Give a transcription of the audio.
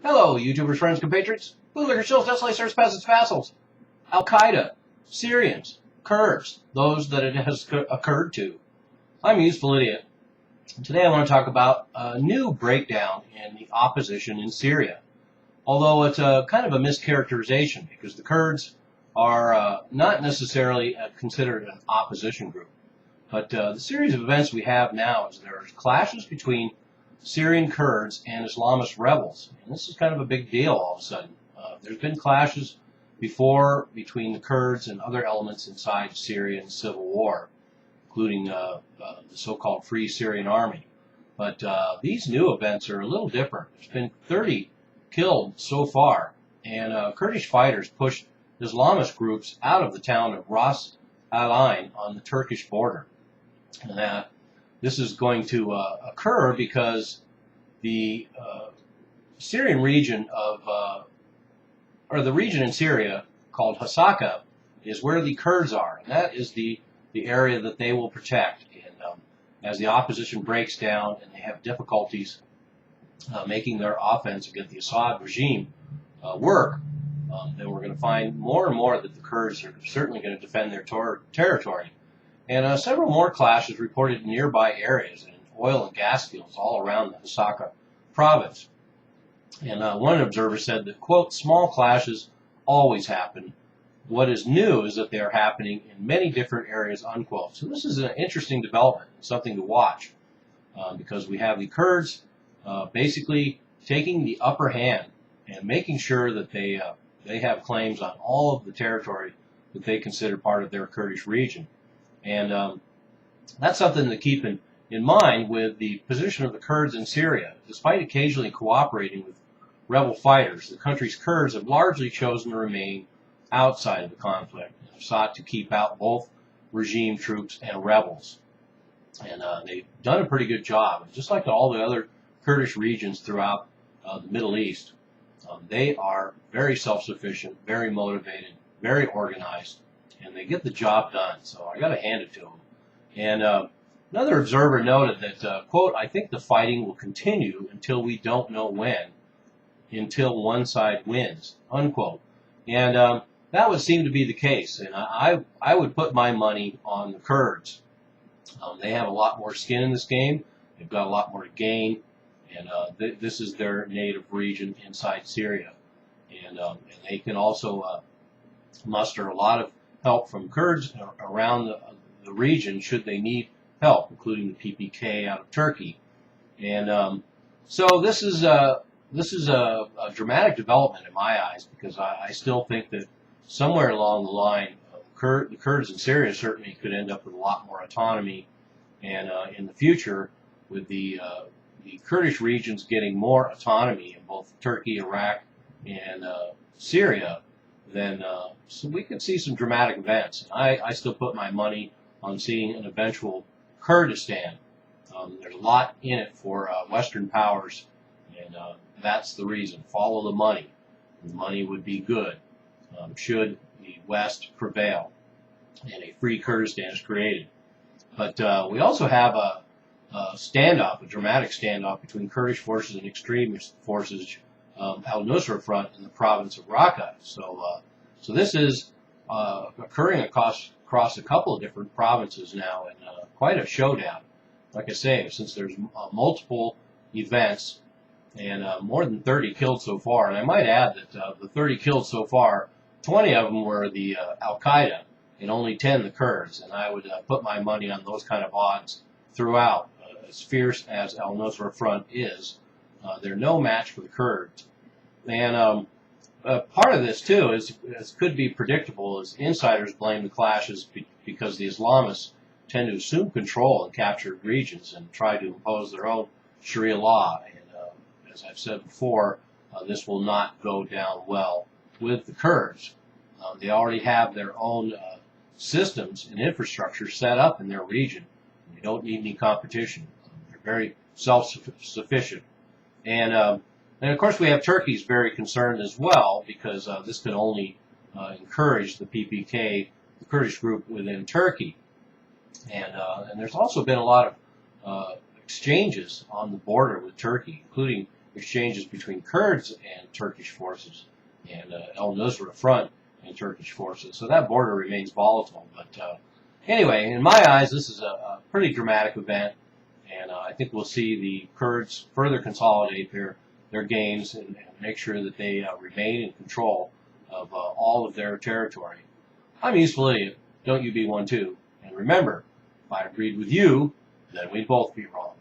Hello, YouTubers, friends, compatriots, bootlickers, shills, desolators, peasants, vassals, Al-Qaeda, Syrians, Kurds, those that it has occurred to. I'm a useful idiot. Today I want to talk about a new breakdown in the opposition in Syria. Although it's a kind of a mischaracterization because the Kurds are not necessarily considered an opposition group. But the series of events we have now is there's clashes between Syrian Kurds and Islamist rebels. And this is kind of a big deal all of a sudden. There's been clashes before between the Kurds and other elements inside Syrian civil war, including the so-called Free Syrian Army. But these new events are a little different. There's been 30 killed so far, and Kurdish fighters pushed Islamist groups out of the town of Ras Al-Ain on the Turkish border. And this is going to occur because the Syrian region or the region in Syria called Hasaka is where the Kurds are, and that is the area that they will protect. And as the opposition breaks down and they have difficulties making their offense against the Assad regime work, then we're going to find more and more that the Kurds are certainly going to defend their territory. And several more clashes reported in nearby areas and oil and gas fields all around the Hasaka province. And one observer said that, quote, small clashes always happen. What is new is that they are happening in many different areas, unquote. So this is an interesting development, something to watch, because we have the Kurds basically taking the upper hand and making sure that they have claims on all of the territory that they consider part of their Kurdish region. And that's something to keep in mind with the position of the Kurds in Syria. Despite occasionally cooperating with rebel fighters, the country's Kurds have largely chosen to remain outside of the conflict and have sought to keep out both regime troops and rebels. And they've done a pretty good job. Just like all the other Kurdish regions throughout the Middle East, they are very self-sufficient, very motivated, very organized, and they get the job done. So I got to hand it to them. And another observer noted that, quote, I think the fighting will continue until we don't know when, until one side wins, unquote. And that would seem to be the case. And I would put my money on the Kurds. They have a lot more skin in this game. They've got a lot more to gain. And this is their native region inside Syria. And they can also muster a lot of help from Kurds around the region should they need help, including the PPK out of Turkey. And so this is a dramatic development in my eyes, because I still think that somewhere along the line, the Kurds in Syria certainly could end up with a lot more autonomy, and in the future, with the Kurdish regions getting more autonomy in both Turkey, Iraq, and Syria, then so we could see some dramatic events. I still put my money on seeing an eventual Kurdistan. There's a lot in it for Western powers, and that's the reason. Follow the money. The money would be good should the West prevail and a free Kurdistan is created. But we also have a standoff, a dramatic standoff between Kurdish forces and extremist forces, Al-Nusra Front in the province of Raqqa. So this is occurring across a couple of different provinces now, and quite a showdown. Like I say, since there's multiple events and more than 30 killed so far, and I might add that the 30 killed so far, 20 of them were the Al-Qaeda and only 10 the Kurds, and I would put my money on those kind of odds throughout. As fierce as Al-Nusra Front is, they're no match for the Kurds. And part of this, too, is could be predictable, as insiders blame the clashes because the Islamists tend to assume control in captured regions and try to impose their own Sharia law. And as I've said before, this will not go down well with the Kurds. They already have their own systems and infrastructure set up in their region. They don't need any competition. They're very self-sufficient. And of course, we have Turkey's very concerned as well, because this could only encourage the PPK, the Kurdish group within Turkey. And there's also been a lot of exchanges on the border with Turkey, including exchanges between Kurds and Turkish forces, and al-Nusra Front and Turkish forces. So that border remains volatile. But anyway, in my eyes, this is a pretty dramatic event, and I think we'll see the Kurds further consolidate their gains and make sure that they remain in control of all of their territory. I'm a useful idiot. Don't you be one too. And remember, if I agreed with you, then we'd both be wrong.